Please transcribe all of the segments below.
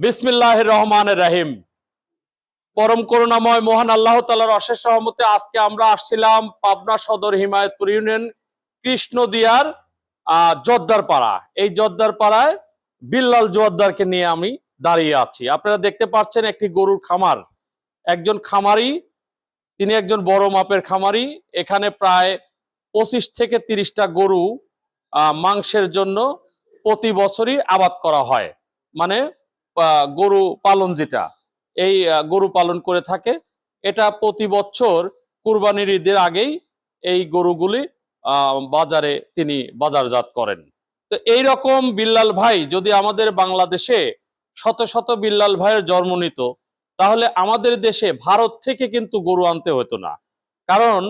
বিসমিল্লাহির রহমানির রহিম। পরম করুণাময় মহান আল্লাহ তাআলার অশেষ রহমতে আজকে আমরা আসছিলাম পাবনা সদর হিমায়তপুর ইউনিয়ন কৃষ্ণদিয়ার জোদ্দার পাড়া। এই জোদ্দার পাড়ায় বিল্লাল জোয়াদ্দারকে নিয়ে আমি দাঁড়িয়ে আছি। আপনারা দেখতে পাচ্ছেন একটি গরুর খামার। একজন খামারি, তিনি একজন বড় মাপের খামারি। এখানে প্রায় 25 থেকে 30টা গরু মাংসের জন্য প্রতি বছরই আবাদ করা হয়। মানে গরু পালন, যেটা এই গরু পালন করে থাকে, এটা প্রতি বছর কুরবানির ঈদের আগেই এই গরুগুলি বাজারে তিনি বাজারজাত করেন। তো এই রকম বিল্লাল ভাই যদি আমাদের বাংলাদেশে শত শত বিল্লাল ভাইয়ের জন্ম নিত, তাহলে আমাদের দেশে ভারত থেকে কিন্তু গরু আনতে হতো না। কারণ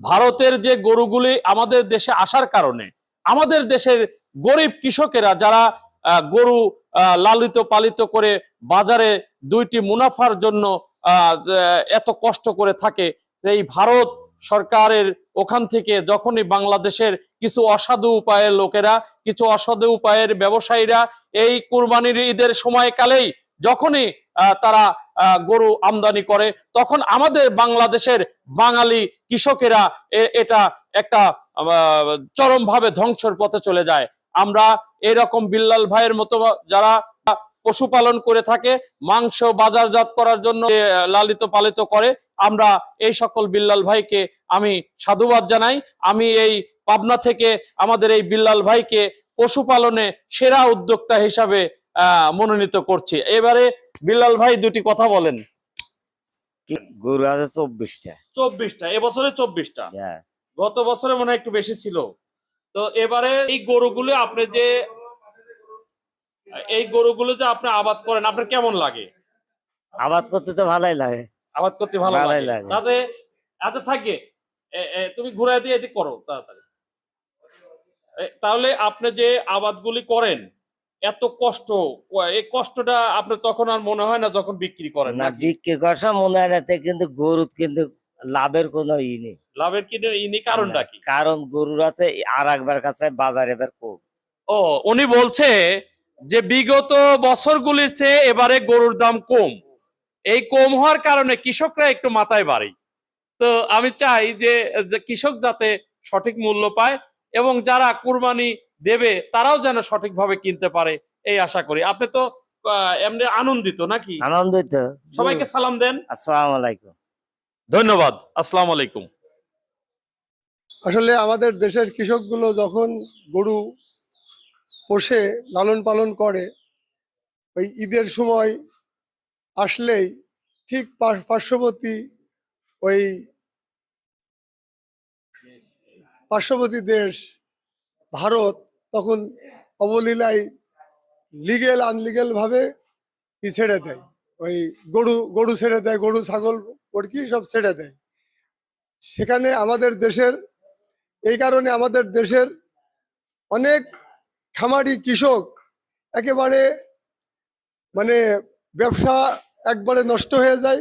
ভারতের যে গরুগুলি আমাদের দেশে আসার কারণে আমাদের দেশের গরিব কৃষকেরা যারা গরু লালিত পালিত করে বাজারে দুইটি মুনাফার জন্য এত কষ্ট করে থাকে, এই ভারত সরকারের ওখান থেকে যখনই বাংলাদেশের কিছু অসাধু উপায়ের লোকেরা, কিছু অসাধু উপায়ের ব্যবসায়ীরা এই কুরবানির ঈদের সময়কালেই যখনই তারা গরু আমদানি করে, তখন আমাদের বাংলাদেশের বাঙালি কৃষকেরা এটা একটা চরমভাবে ধ্বংসের পথে চলে যায়। আমরা এরকম বিল্লাল ভাইয়ের মতো যারা পশুপালন করে থাকে, মাংস বাজারজাত করার জন্য লালিত পালিত করে, আমরা এই সকল বিল্লাল ভাইকে আমি সাধুবাদ জানাই। আমি এই পাবনা থেকে আমাদের এই বিল্লাল ভাইকে পশুপালনে সেরা উদ্যোক্তা হিসাবে মনোনীত করছি। এবারে বিল্লাল ভাই দুটি কথা বলেন। গরু আছে 24টা। 24টা, এবছরে 24টা। গত বছরে মনে হয় একটু বেশি ছিল। তো এবারে এই গরুগুলো আপনি যে আপনি আবাদ করেন, আপনার কেমন লাগে? আবাদ করতে তো ভালোই লাগে। আবাদ করতে ভালো লাগে। তাতে আচ্ছা থাকে, তুমি ঘুরাই দিয়ে এদিক করো তাড়াতাড়ি। তাহলে আপনি যে আবাদগুলি করেন, এত কষ্ট, এই কষ্টটা আপনার তখন আর মনে হয় না যখন বিক্রি করেন? না, বিক্রি করার মনে হয় না, কিন্তু গরু কিন্তু লাভের কোনো ই নেই। লাভের কি নেই? কারণটা কি? কারণ গরুর আছে আর একবার কাছে বাজারে এবার কম। ও, উনি বলছে যে বিগত বছরগুলির চেয়ে এবারে গরুর দাম কম। এই কম হওয়ার কারণে কৃষকরা একটু মাথায় বাড়ি। তো আমি চাই যে কৃষক যাতে সঠিক মূল্য পায় এবং যারা কুরবানি দেবে তারাও যেন সঠিকভাবে কিনতে পারে, এই আশা করি। আপনি তো এমনি আনন্দিত নাকি? আনন্দিত। সবাইকে সালাম দেন। আসসালামু আলাইকুম। ধন্যবাদ। আসসালামু আলাইকুম। আসলে আমাদের দেশের কৃষকগুলো যখন গরু পোষে, লালন পালন করে, ওই ঈদের সময় আসলেই ঠিক পার্শ্ববর্তী ওই পার্শ্ববর্তী দেশ ভারত তখন অবলীলায় লিগেল আনলিগেল ভাবে ছেড়ে দেয়, ওই গরু ছেড়ে দেয়, গরু ছাগল পড়কি সব ছেড়ে দেয়। সেখানে আমাদের দেশের, এই কারণে আমাদের দেশের অনেক খামারি কৃষক একেবারে মানে ব্যবসা একবারে নষ্ট হয়ে যায়।